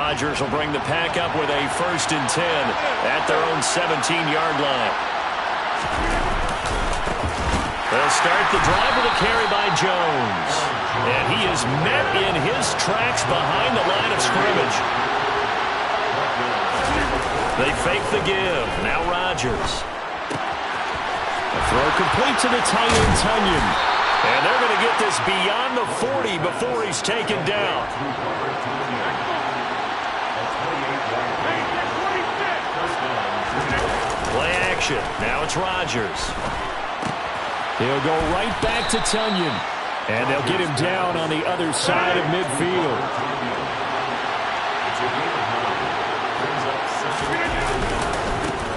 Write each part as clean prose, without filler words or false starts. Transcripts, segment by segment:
Rodgers will bring the pack up with a 1st and 10 at their own 17-yard line. They'll start the drive with a carry by Jones. And he is met in his tracks behind the line of scrimmage. They fake the give. Now Rodgers. The throw complete to the tight end, Tunyon. And they're going to get this beyond the 40 before he's taken down. Play action. Now it's Rodgers. He'll go right back to Tunyon. And they'll get him down on the other side of midfield.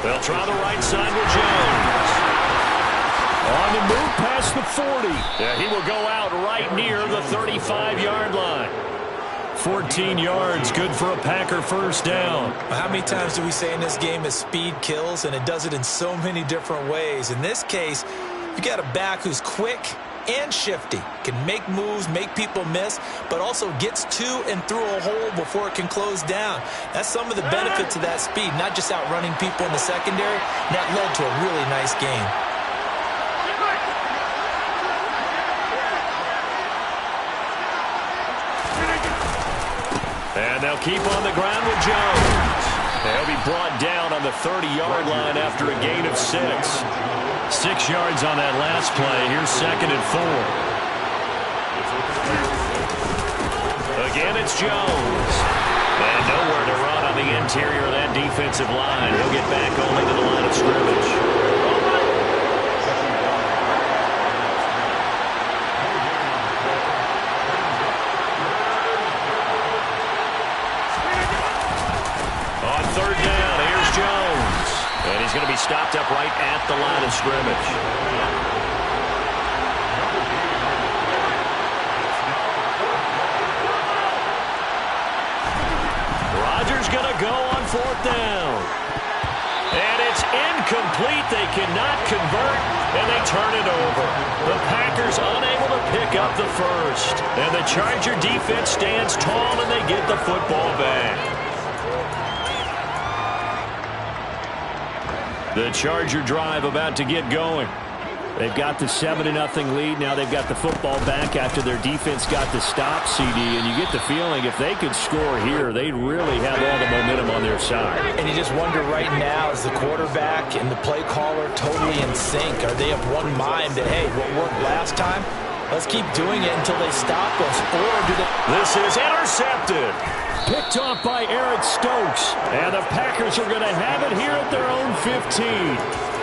They'll try the right side with Jones. On the move past the 40. Yeah, he will go out right near the 35-yard line. 14 yards, good for a Packer 1st down. How many times do we say in this game that speed kills, and it does it in so many different ways? In this case, you got a back who's quick and shifty, can make moves, make people miss, but also gets to and through a hole before it can close down. That's some of the benefits of that speed, not just outrunning people in the secondary. That led to a really nice game. And they'll keep on the ground with Jones. They'll be brought down on the 30-yard line after a gain of 6. 6 yards on that last play. Here's 2nd and 4. Again, it's Jones. And nowhere to run on the interior of that defensive line. He'll get back only to the line of scrimmage. He's going to be stopped up right at the line of scrimmage. Rodgers going to go on 4th down. And it's incomplete. They cannot convert, and they turn it over. The Packers unable to pick up the 1st. And the Charger defense stands tall, and they get the football back. The Charger drive about to get going. They've got the 7-0 lead. Now they've got the football back after their defense got the stop, CD. And you get the feeling if they could score here, they'd really have all the momentum on their side. And you just wonder right now, is the quarterback and the play caller totally in sync? Are they of one mind that, hey, what worked last time? Let's keep doing it until they stop us. Or do they... This is intercepted. Picked off by Eric Stokes. And the Packers are going to have it here at their own 15.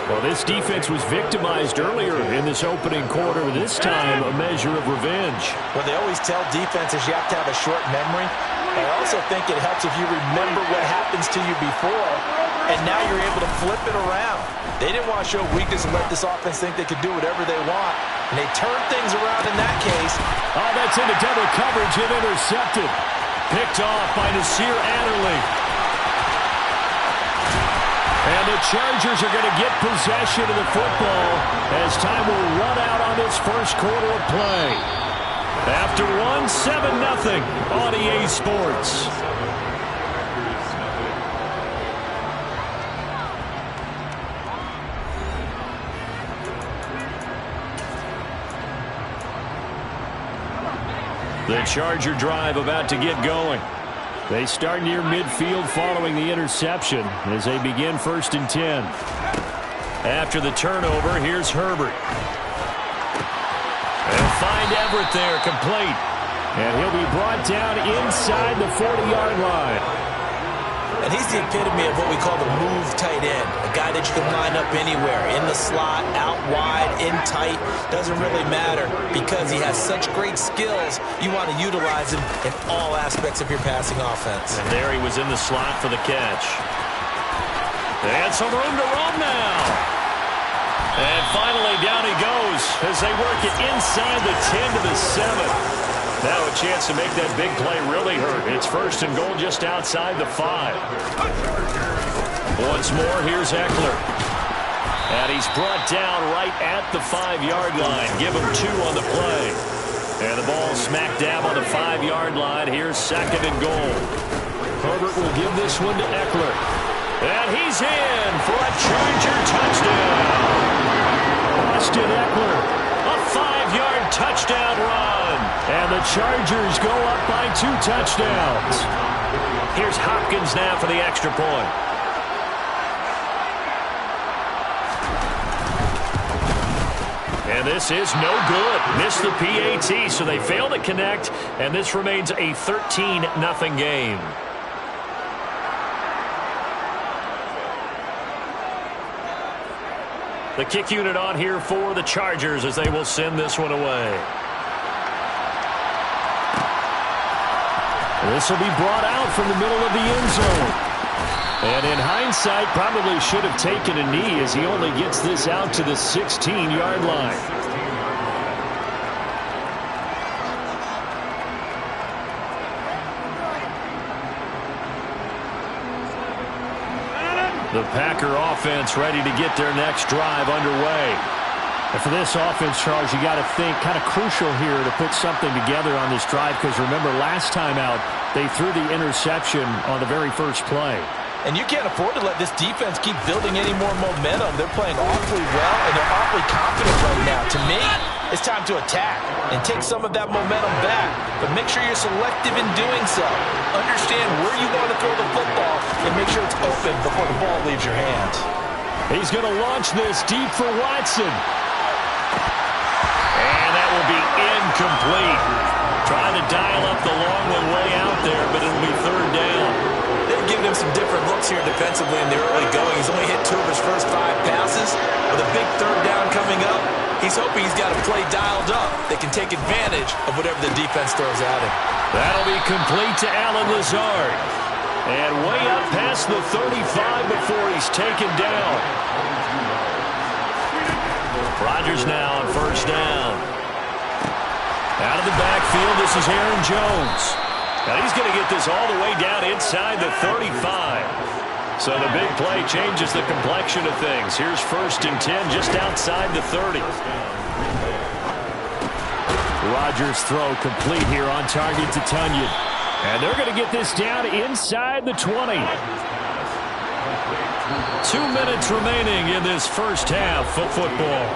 Well, this defense was victimized earlier in this opening quarter. This time, a measure of revenge. Well, they always tell defenses you have to have a short memory. I also think it helps if you remember what happens to you before, and now you're able to flip it around. They didn't want to show weakness and let this offense think they could do whatever they want. And they turned things around in that case. Oh, that's into double coverage and intercepted. Picked off by Nasir Adderley. And the Chargers are going to get possession of the football as time will run out on this 1st quarter of play. After one, 7-0 on EA Sports. The Charger drive about to get going. They start near midfield following the interception as they begin 1st and 10. After the turnover, here's Herbert. They'll find Everett there, complete. And he'll be brought down inside the 40-yard line. And he's the epitome of what we call the move tight end. A guy that you can line up anywhere, in the slot, out wide, in tight. Doesn't really matter because he has such great skills. You want to utilize him in all aspects of your passing offense. And there he was in the slot for the catch. And some room to run now. And finally down he goes as they work it inside the 10 to the 7. Now a chance to make that big play really hurt. It's 1st and goal just outside the 5. Once more, here's Eckler. And he's brought down right at the 5-yard line. Give him 2 on the play. And the ball smack dab on the 5-yard line. Here's 2nd and goal. Herbert will give this one to Eckler. And he's in for a Charger touchdown. Austin Eckler, a 5-yard touchdown run. And the Chargers go up by 2 touchdowns. Here's Hopkins now for the extra point. And this is no good. Missed the PAT, so they fail to connect, and this remains a 13-0 game. The kick unit on here for the Chargers as they will send this one away. This will be brought out from the middle of the end zone. And in hindsight, probably should have taken a knee as he only gets this out to the 16-yard line. The Packer offense ready to get their next drive underway. And for this offense, Charles, you got to think kind of crucial here to put something together on this drive because remember, last time out, they threw the interception on the very first play. And you can't afford to let this defense keep building any more momentum. They're playing awfully well, and they're awfully confident right now. To me, it's time to attack and take some of that momentum back. But make sure you're selective in doing so. Understand where you want to throw the football and make sure it's open before the ball leaves your hands. He's going to launch this deep for Watson. And that will be incomplete. Trying to dial up the long one way out there, but it'll be third down. They're giving him some different looks here defensively in the early going. He's only hit 2 of his first 5 passes. With a big third down coming up, he's hoping he's got a play dialed up that can take advantage of whatever the defense throws at him. That'll be complete to Allen Lazard. And way up past the 35 before he's taken down. Rodgers now on first down. Out of the backfield, this is Aaron Jones. Now he's going to get this all the way down inside the 35. So the big play changes the complexion of things. Here's 1st and 10 just outside the 30. Rodgers' throw complete here on target to Tunyon. And they're going to get this down inside the 20. 2 minutes remaining in this first half of football.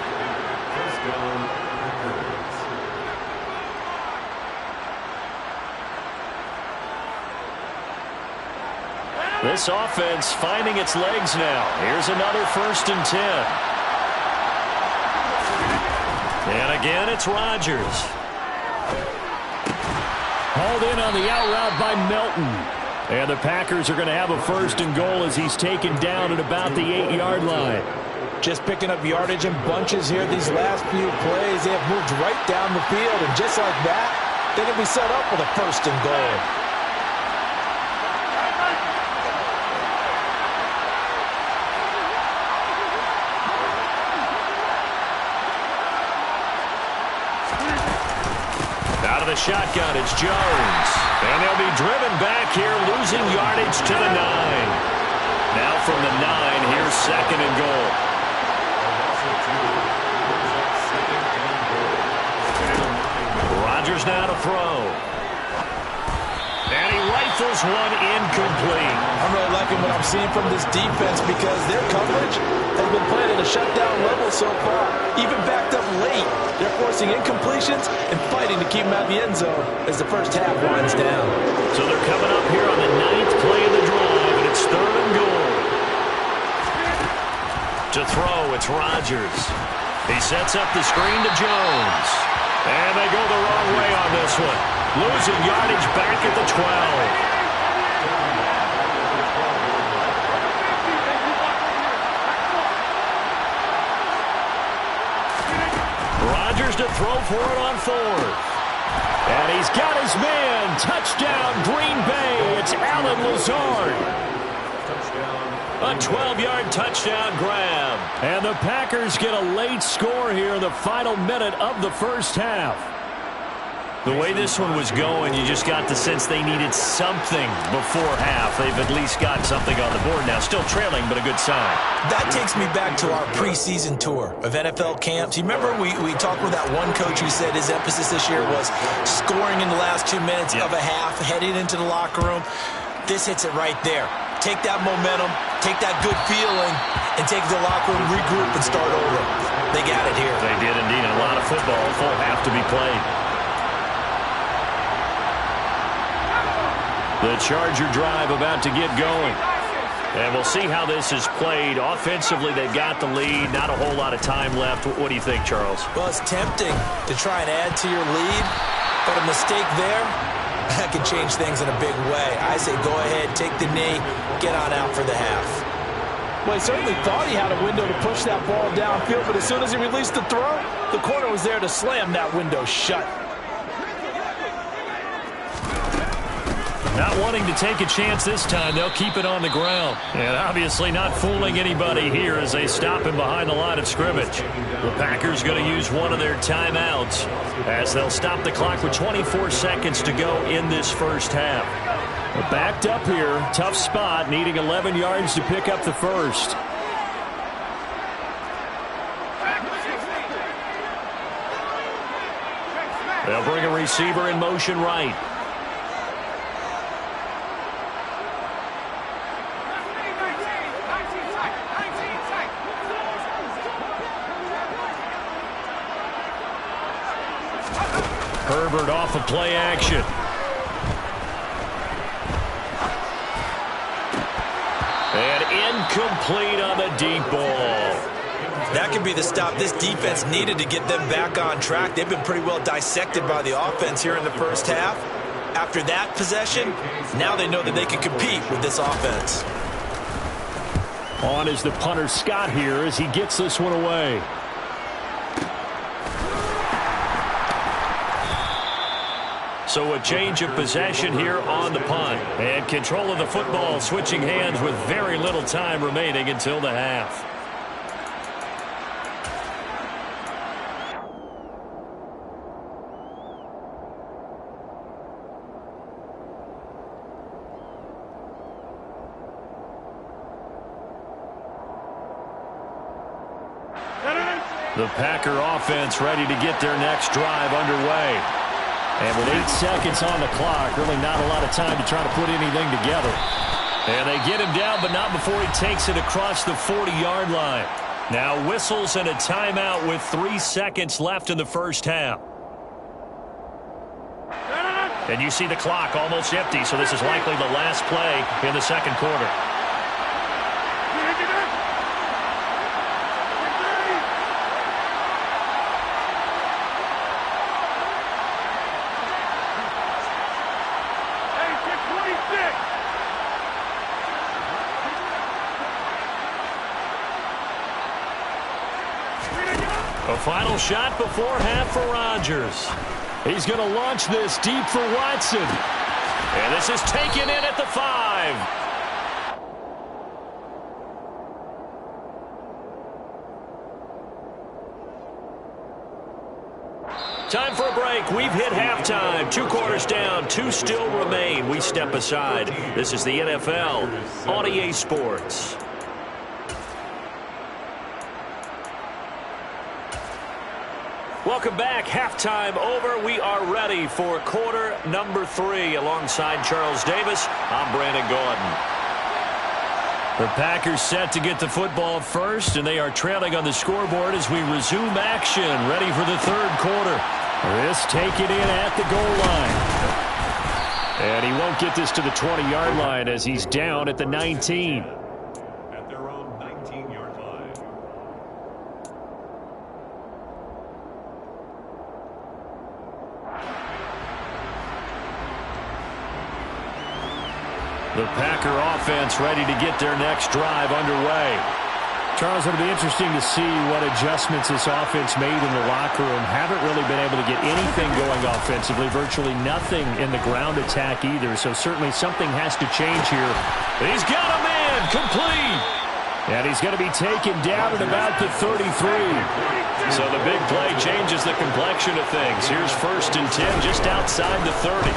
This offense finding its legs now. Here's another 1st and 10. And again, it's Rodgers. Hauled in on the out route by Melton. And the Packers are going to have a 1st and goal as he's taken down at about the 8-yard line. Just picking up yardage in bunches here these last few plays. They have moved right down the field, and just like that, they're going to be set up with a 1st and goal. Out of the shotgun, it's Jones. And they'll be driven back here, losing yardage to the 9. Now from the 9, here's 2nd and goal. Rodgers now to throw. And he rifles one incomplete. I'm really liking what I'm seeing from this defense because their coverage has been playing at a shutdown level so far. Even backed up late, they're forcing incompletions and fighting to keep them out of the end zone as the first half winds down. So they're coming up here on the 9th play of the drive, and it's 3rd and goal. To throw, it's Rodgers. He sets up the screen to Jones. And they go the wrong way on this one. Losing yardage back at the 12. Rodgers to throw for it on 4th. And he's got his man. Touchdown, Green Bay. It's Allen Lazard. A 12-yard touchdown grab. And the Packers get a late score here in the final minute of the first half. The way this one was going, you just got the sense they needed something before half. They've at least got something on the board now. Still trailing, but a good sign. That takes me back to our preseason tour of NFL camps. You remember we talked with that one coach who said his emphasis this year was scoring in the last 2 minutes of a half, heading into the locker room. This hits it right there. Take that momentum, take that good feeling, and take the locker room, regroup, and start over. They got it here. They did indeed. A lot of football, full half to be played. The Charger drive about to get going. And we'll see how this is played. Offensively, they've got the lead. Not a whole lot of time left. What do you think, Charles? Well, it's tempting to try and add to your lead, but a mistake there, that can change things in a big way. I say go ahead, take the knee, get on out for the half. Well, he certainly thought he had a window to push that ball downfield, but as soon as he released the throw, the corner was there to slam that window shut. Not wanting to take a chance this time, they'll keep it on the ground. And obviously not fooling anybody here as they stop him behind the line of scrimmage. The Packers going to use one of their timeouts as they'll stop the clock with 24 seconds to go in this first half. Backed up here, tough spot, needing 11 yards to pick up the first. They'll bring a receiver in motion right. Herbert off of play action. And incomplete on the deep ball. That could be the stop this defense needed to get them back on track. They've been pretty well dissected by the offense here in the first half. After that possession, now they know that they can compete with this offense. On is the punter Scott here as he gets this one away. So a change of possession here on the punt. And control of the football switching hands with very little time remaining until the half. The Packer offense ready to get their next drive underway. And with 8 seconds on the clock, really not a lot of time to try to put anything together. And they get him down, but not before he takes it across the 40-yard line. Now whistles and a timeout with 3 seconds left in the first half. And you see the clock almost empty, so this is likely the last play in the second quarter. A final shot before half for Rodgers. He's going to launch this deep for Watson. And this is taken in at the 5. Time for a break. We've hit halftime. 2 quarters down. 2 still remain. We step aside. This is the NFL on EA Sports. Welcome back. Halftime over. We are ready for quarter number 3. Alongside Charles Davis, I'm Brandon Gordon. The Packers set to get the football first, and they are trailing on the scoreboard as we resume action. Ready for the third quarter. This taken in at the goal line. And he won't get this to the 20-yard line as he's down at the 19. The Packer offense ready to get their next drive underway. Charles, it'll be interesting to see what adjustments this offense made in the locker room. Haven't really been able to get anything going offensively. Virtually nothing in the ground attack either. So certainly something has to change here. He's got a man complete. And he's going to be taken down at about the 33. So the big play changes the complexion of things. Here's 1st and 10 just outside the 30.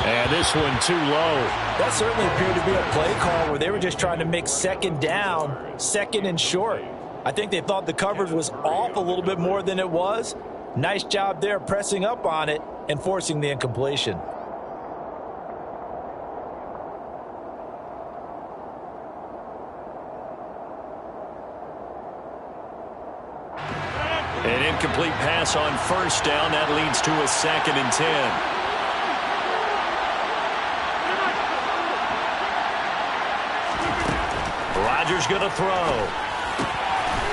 And this one too low. That certainly appeared to be a play call where they were just trying to make second down, second and short. I think they thought the coverage was off a little bit more than it was. Nice job there pressing up on it and forcing the incompletion. incomplete pass on first down. That leads to a 2nd and 10. Rodgers going to throw.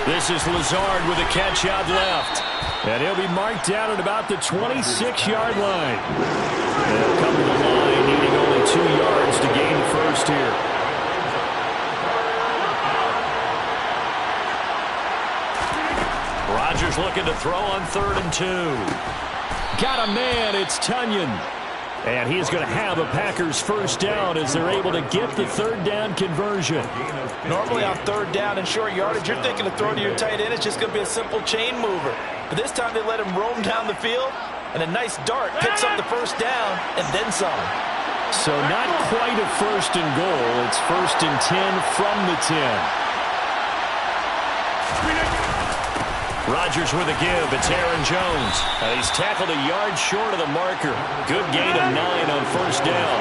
This is Lazard with a catch out left. And he'll be marked down at about the 26-yard line. They'll come to the line, needing only 2 yards to gain the first here. Rodgers looking to throw on 3rd and 2. Got a man, it's Tunyon. And he's going to have a Packers first down as they're able to get the 3rd down conversion. Normally on 3rd down and short yardage, you're thinking to throw to your tight end. It's just going to be a simple chain mover. But this time they let him roam down the field, and a nice dart picks up the first down and then some. So not quite a 1st and goal. It's 1st and 10 from the 10. Rodgers with a give. It's Aaron Jones. He's tackled a yard short of the marker. Good gain of 9 on 1st down.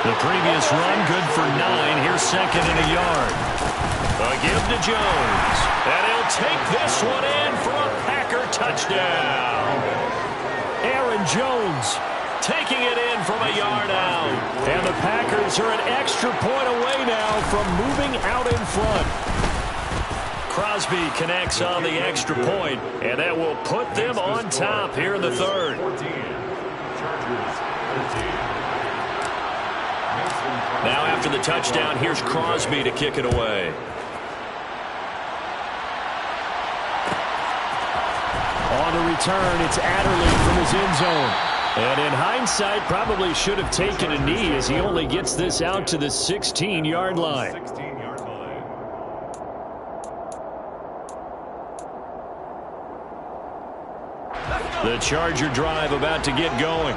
The previous run good for 9. Here's 2nd and a yard. A give to Jones. And he'll take this one in for a Packer touchdown. Aaron Jones taking it in from a yard out. And the Packers are an extra point away now from moving out in front. Crosby connects on the extra point, and that will put them on top here in the 3rd. Now after the touchdown, here's Crosby to kick it away. On the return, it's Adderley from his end zone. And in hindsight, probably should have taken a knee as he only gets this out to the 16-yard line. The Charger drive about to get going.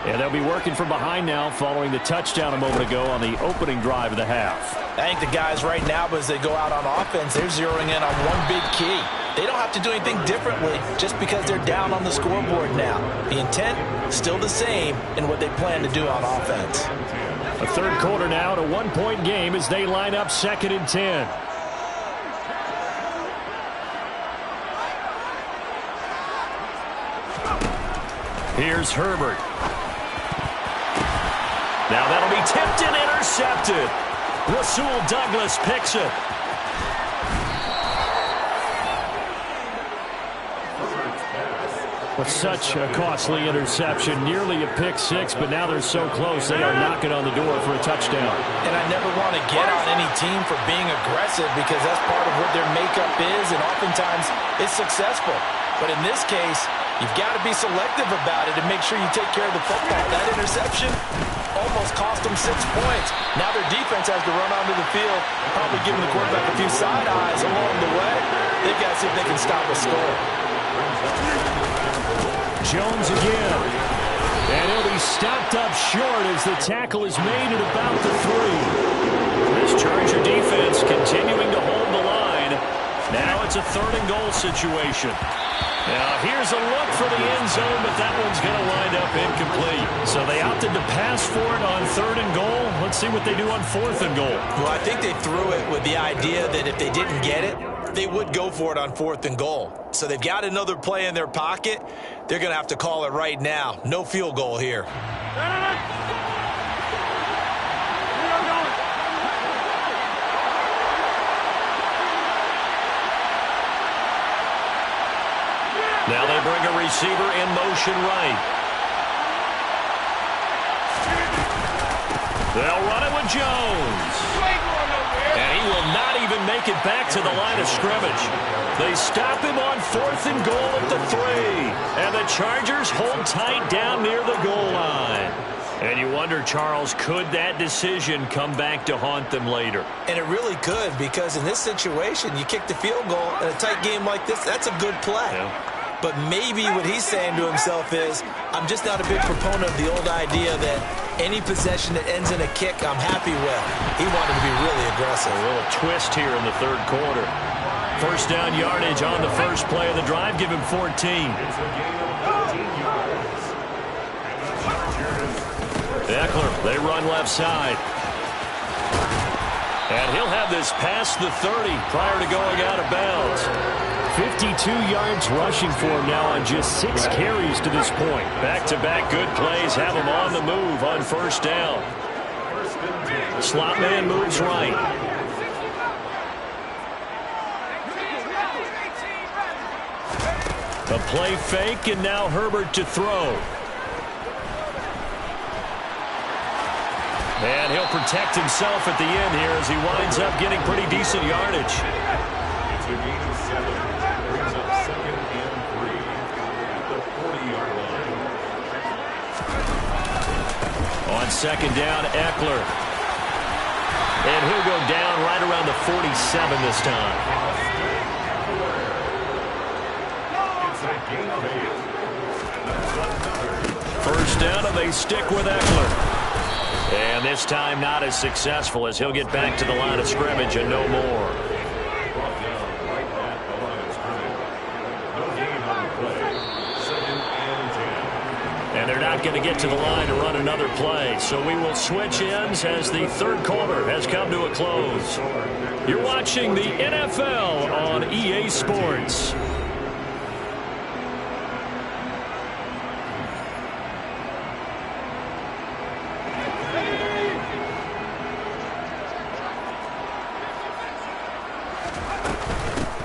And they'll be working from behind now following the touchdown a moment ago on the opening drive of the half. I think the guys right now, as they go out on offense, they're zeroing in on one big key. They don't have to do anything differently just because they're down on the scoreboard now. The intent still the same in what they plan to do on offense. A 3rd quarter now, to 1-point game as they line up 2nd and 10. Here's Herbert. Now that'll be tipped and intercepted. Rasul Douglas picks it. With such a costly interception, nearly a pick-6, but now they're so close they are knocking on the door for a touchdown. And I never want to get on any team for being aggressive because that's part of what their makeup is, and oftentimes it's successful. But in this case, you've got to be selective about it and make sure you take care of the football. That interception almost cost them 6 points. Now their defense has to run onto the field, probably giving the quarterback a few side eyes along the way. They've got to see if they can stop a score. Jones again. And he'll be stopped up short as the tackle is made at about the 3. This Charger defense continuing to hold the line. Now it's a 3rd and goal situation. Now here's a look for the end zone, but that one's going to wind up incomplete. So they opted to pass for it on 3rd and goal. Let's see what they do on 4th and goal. Well, I think they threw it with the idea that if they didn't get it, they would go for it on 4th and goal. So they've got another play in their pocket. They're going to have to call it right now. No field goal here. Now they bring a receiver in motion right. They'll run it with Jones. And he will not even make it back to the line of scrimmage. They stop him on 4th and goal at the 3. And the Chargers hold tight down near the goal line. And you wonder, Charles, could that decision come back to haunt them later? And it really could, because in this situation, you kick the field goal in a tight game like this, that's a good play. Yeah. But maybe what he's saying to himself is, I'm just not a big proponent of the old idea that any possession that ends in a kick, I'm happy with. He wanted to be really aggressive. A little twist here in the 3rd quarter. 1st down yardage on the first play of the drive. Give him 14. Eckler, they run left side. And he'll have this past the 30 prior to going out of bounds. 52 yards rushing for him now on just 6 carries to this point. Back-to-back good plays have him on the move on first down. Slot man moves right. A play fake, and now Herbert to throw. And he'll protect himself at the end here as he winds up getting pretty decent yardage. It's a gain of 7. Brings up 2nd and 3 at the 40-yard line. On second down, Eckler. And he'll go down right around the 47 this time. It's a gain of 8. First down, and they stick with Eckler. And this time not as successful as he'll get back to the line of scrimmage and no more. Brought down right at the line of scrimmage. No gain on the play. 2nd and 10. And they're not going to get to the line to run another play. So we will switch ends as the third quarter has come to a close. You're watching the NFL on EA Sports.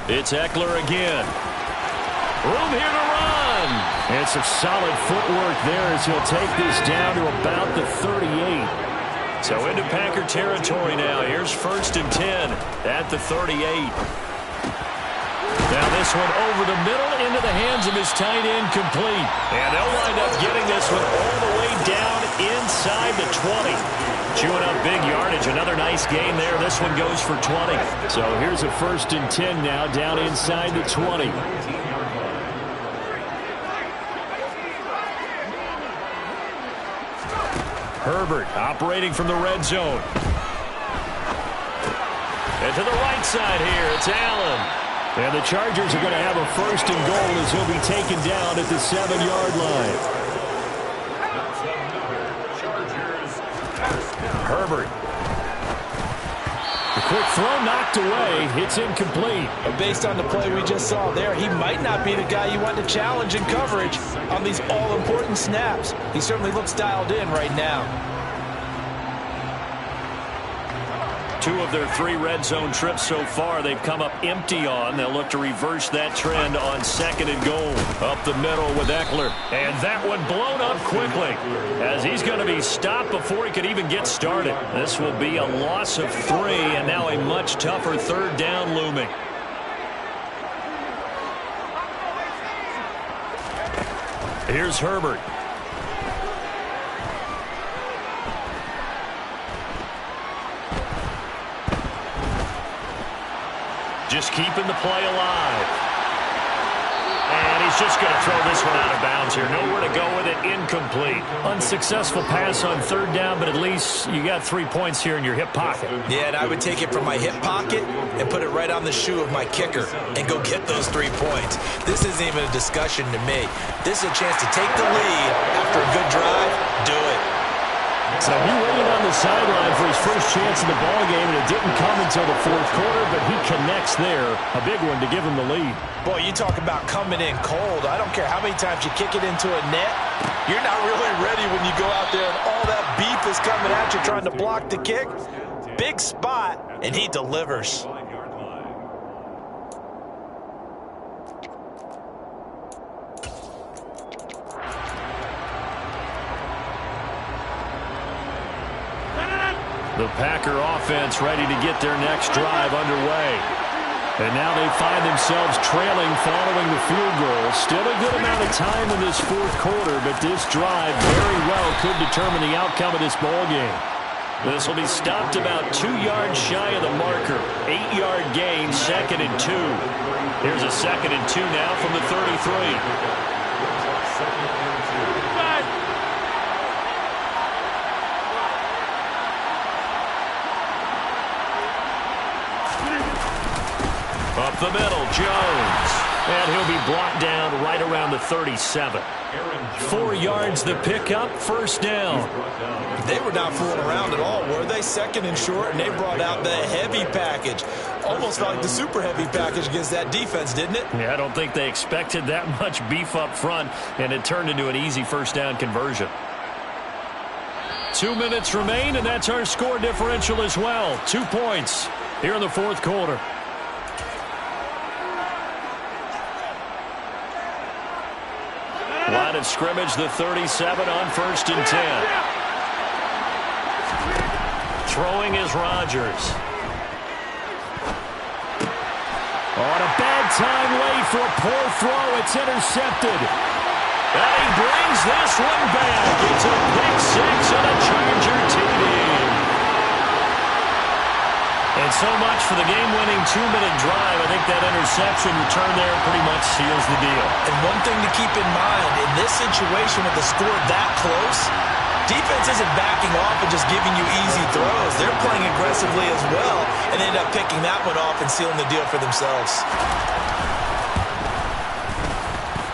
It's Eckler again. Room here to run. And some solid footwork there as he'll take this down to about the 38. So into Packer territory now. Here's 1st and 10 at the 38. Now this one over the middle into the hands of his tight end, complete. And they'll wind up getting this one all the way down inside the 20. Chewing up big yardage. Another nice gain there. This one goes for 20. So here's a 1st and 10 now down inside the 20. Herbert operating from the red zone. And to the right side here, it's Allen. And the Chargers are going to have a 1st and goal as he'll be taken down at the 7-yard line. Herbert. The quick throw knocked away. It's incomplete. But based on the play we just saw there, he might not be the guy you want to challenge in coverage on these all-important snaps. He certainly looks dialed in right now. 2 of their 3 red zone trips so far they've come up empty on. They'll look to reverse that trend on 2nd and goal. Up the middle with Eckler. And that one blown up quickly as he's going to be stopped before he could even get started. This will be a loss of 3 and now a much tougher 3rd down looming. Here's Herbert. Just keeping the play alive. And he's just going to throw this one out of bounds here. Nowhere to go with it. Incomplete. Unsuccessful pass on 3rd down, but at least you got 3 points here in your hip pocket. Yeah, and I would take it from my hip pocket and put it right on the shoe of my kicker and go get those 3 points. This isn't even a discussion to me. This is a chance to take the lead after a good drive. Do it. So he waited on the sideline for his first chance in the ballgame, and it didn't come until the 4th quarter, but he connects there. A big one to give him the lead. Boy, you talk about coming in cold. I don't care how many times you kick it into a net. You're not really ready when you go out there and all that beef is coming at you trying to block the kick. Big spot, and he delivers. The Packer offense ready to get their next drive underway. And now they find themselves trailing following the field goal. Still a good amount of time in this 4th quarter, but this drive very well could determine the outcome of this ball game. This will be stopped about 2 yards shy of the marker. 8-yard gain, 2nd and 2. Here's a 2nd and 2 now from the 33. Up the middle, Jones. And he'll be brought down right around the 37. 4 yards the pickup, 1st down. They were not fooling around at all, were they? play second and short, and they brought out the heavy package. Almost felt like the super heavy package against that defense, didn't it? Yeah, I don't think they expected that much beef up front, and it turned into an easy first down conversion. 2 minutes remain, and that's our score differential as well. 2 points here in the fourth quarter. Line of scrimmage, the 37 on 1st and 10. Throwing is Rodgers. On a bad time late for a poor throw. It's intercepted. And he brings this one back. It's a pick six and a Charger TD. And so much for the game-winning 2-minute drive. I think that interception return there pretty much seals the deal. And one thing to keep in mind, in this situation with the score that close, defense isn't backing off and just giving you easy throws. They're playing aggressively as well and end up picking that one off and sealing the deal for themselves.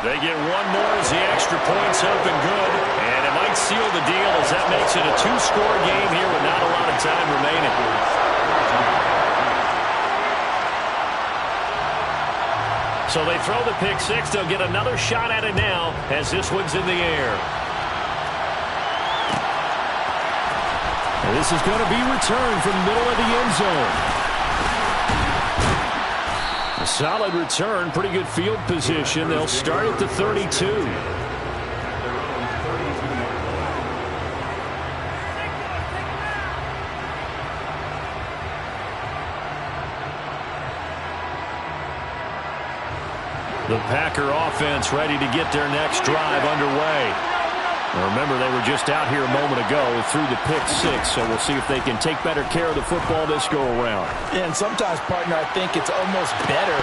They get one more as the extra point's up and good. And it might seal the deal as that makes it a 2-score game here with not a lot of time remaining. So they throw the pick six. They'll get another shot at it now as this one's in the air. And this is going to be returned from the middle of the end zone. A solid return, pretty good field position. They'll start at the 32. The Packer offense ready to get their next drive underway. Now remember, they were just out here a moment ago through the pick six, so we'll see if they can take better care of the football this go-around. Yeah, and sometimes, partner, I think it's almost better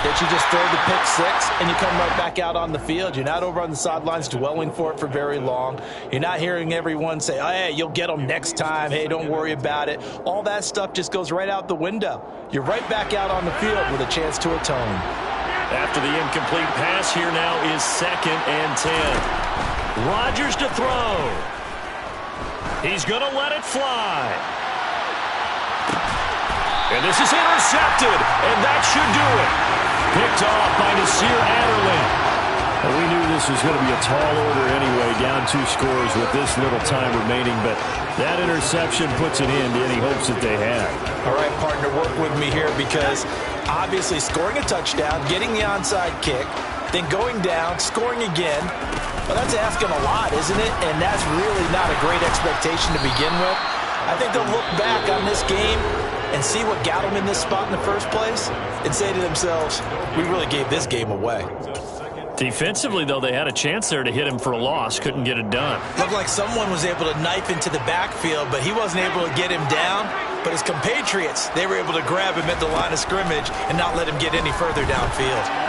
that you just throw the pick six and you come right back out on the field. You're not over on the sidelines dwelling for it for very long. You're not hearing everyone say, oh, hey, you'll get them next time. Hey, don't worry about it. All that stuff just goes right out the window. You're right back out on the field with a chance to atone. After the incomplete pass, here now is 2nd and 10. Rodgers to throw. He's going to let it fly. And this is intercepted, and that should do it. Picked off by Nasir Adderley. Well, we knew this was going to be a tall order anyway, down 2 scores with this little time remaining, but that interception puts an end to any hopes that they had. All right, partner, work with me here because obviously scoring a touchdown, getting the onside kick, then going down, scoring again, well, that's asking a lot, isn't it? And that's really not a great expectation to begin with. I think they'll look back on this game and see what got them in this spot in the first place and say to themselves, we really gave this game away. Defensively, though, they had a chance there to hit him for a loss. Couldn't get it done. Looked like someone was able to knife into the backfield, but he wasn't able to get him down. But his compatriots, they were able to grab him at the line of scrimmage and not let him get any further downfield.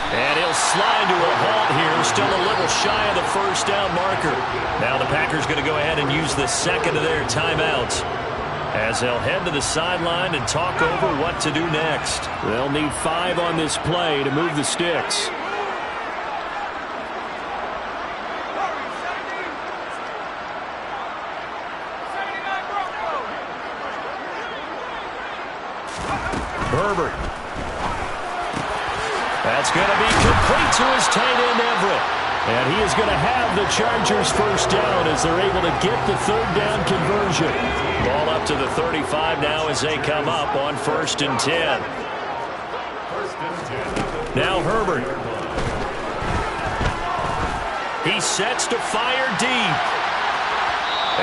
And he'll slide to a halt here. Still a little shy of the first down marker. Now the Packers going to go ahead and use the second of their timeouts as they'll head to the sideline and talk over what to do next. They'll need 5 on this play to move the sticks. Herbert. That's going to be complete to his tight end, Everett. And he is going to have the Chargers first down as they're able to get the 3rd down conversion. Ball up to the 35 now as they come up on 1st and 10. Now Herbert. He sets to fire deep.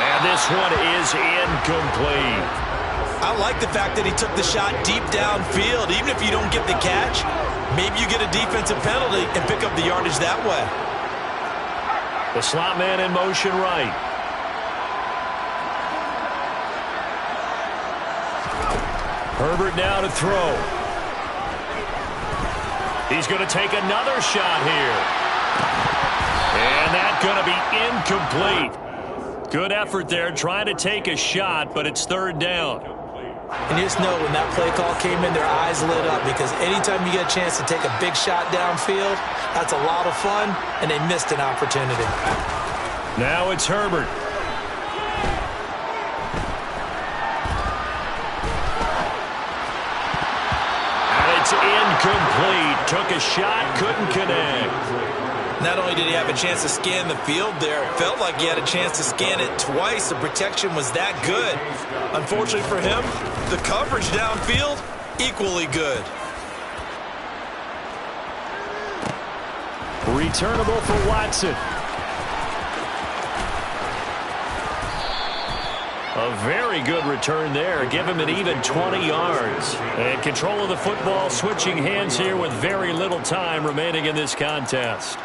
And this one is incomplete. I like the fact that he took the shot deep downfield. Even if you don't get the catch, maybe you get a defensive penalty and pick up the yardage that way. The slot man in motion right. Herbert now to throw. He's going to take another shot here. And that's going to be incomplete. Good effort there, trying to take a shot, but it's 3rd down. And you just know when that play call came in, their eyes lit up because anytime you get a chance to take a big shot downfield, that's a lot of fun, and they missed an opportunity. Now it's Herbert. Incomplete. Took a shot, couldn't connect. Not only did he have a chance to scan the field there, it felt like he had a chance to scan it twice. The protection was that good. Unfortunately for him, the coverage downfield, equally good. Returnable for Watson. A very good return there. Give him an even 20 yards. And control of the football, switching hands here with very little time remaining in this contest.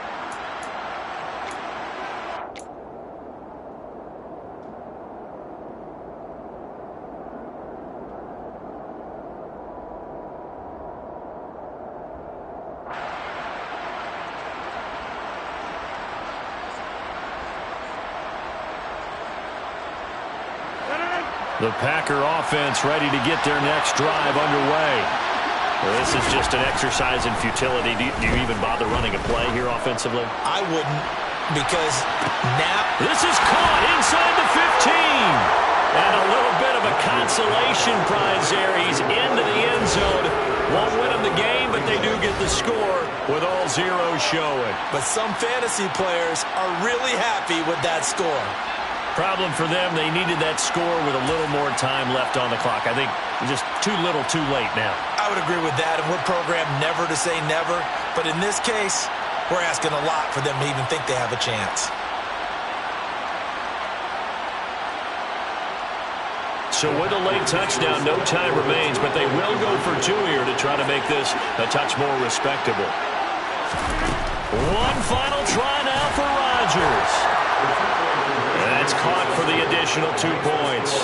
The Packer offense ready to get their next drive underway. Well, this is just an exercise in futility. Do you even bother running a play here offensively? I wouldn't, because now... This is caught inside the 15. And a little bit of a consolation prize there. He's into the end zone. Won't win him the game, but they do get the score with all zeros showing. But some fantasy players are really happy with that score. Problem for them, they needed that score with a little more time left on the clock. I think just too little too late now. I would agree with that, and we're programmed never to say never. But in this case, we're asking a lot for them to even think they have a chance. So with a late touchdown, no time remains, but they will go for two here to try to make this a touch more respectable. One final try now for Rodgers. That's caught for the additional 2 points.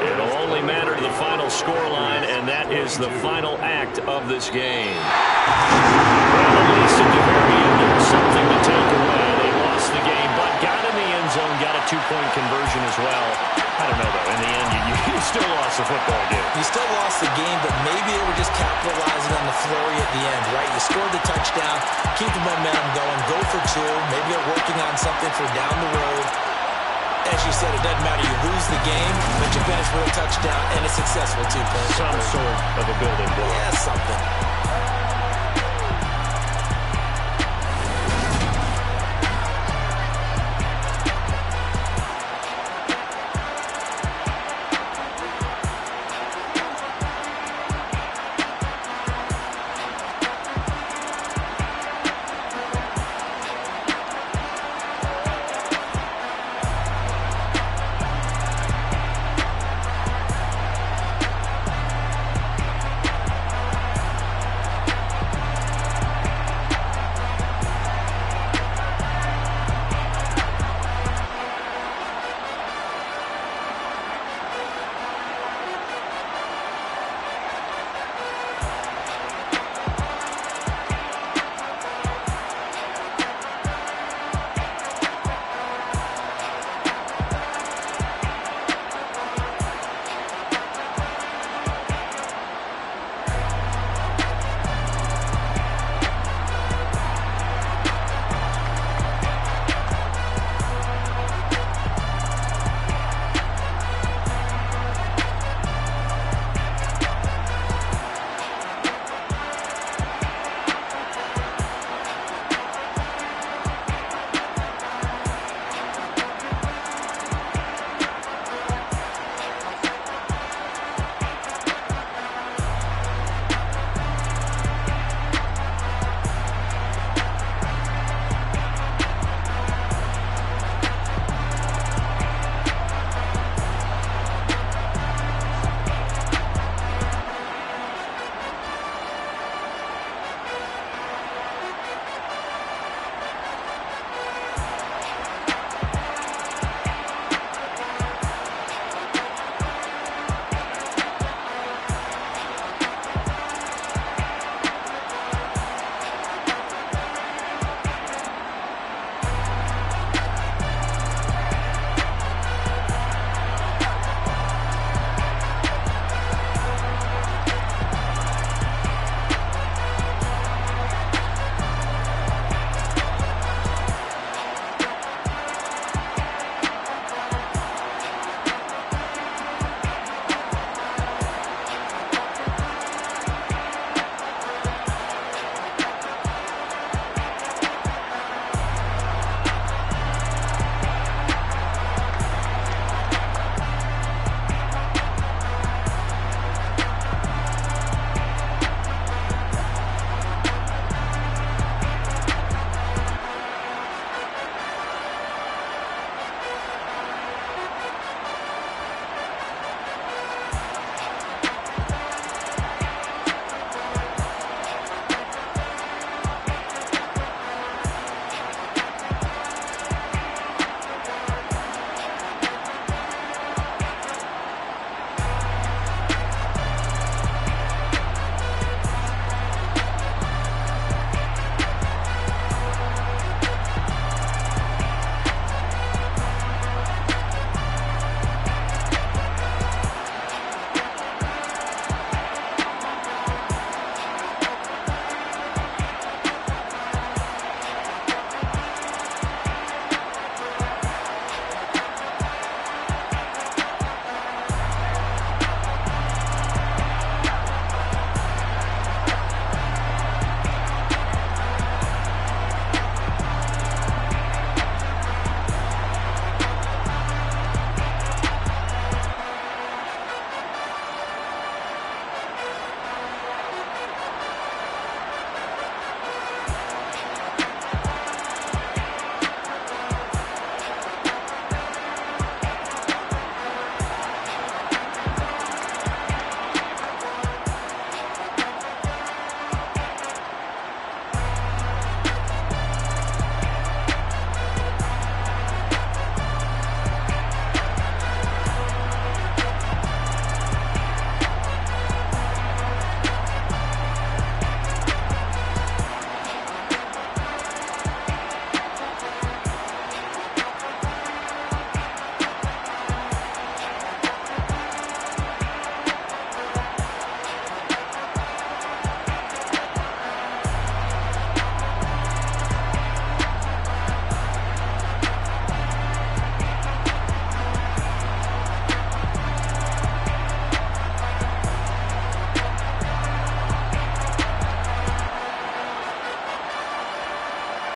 It'll only matter to the final scoreline, and that is the final act of this game. Well, at least at the very end, there's something to take away. They lost the game, but got in the end zone, got a 2-point conversion as well. I don't know, though. In the end, you still lost the football game. You still lost the game, but maybe they were just capitalizing on the flurry at the end, right? You scored the touchdown, keep the momentum going, go for two. Maybe they're working on something for down the road. As you said, it doesn't matter. You lose the game, but you finish with a touchdown and a successful 2-point. Some sort of a building block. Yeah, something.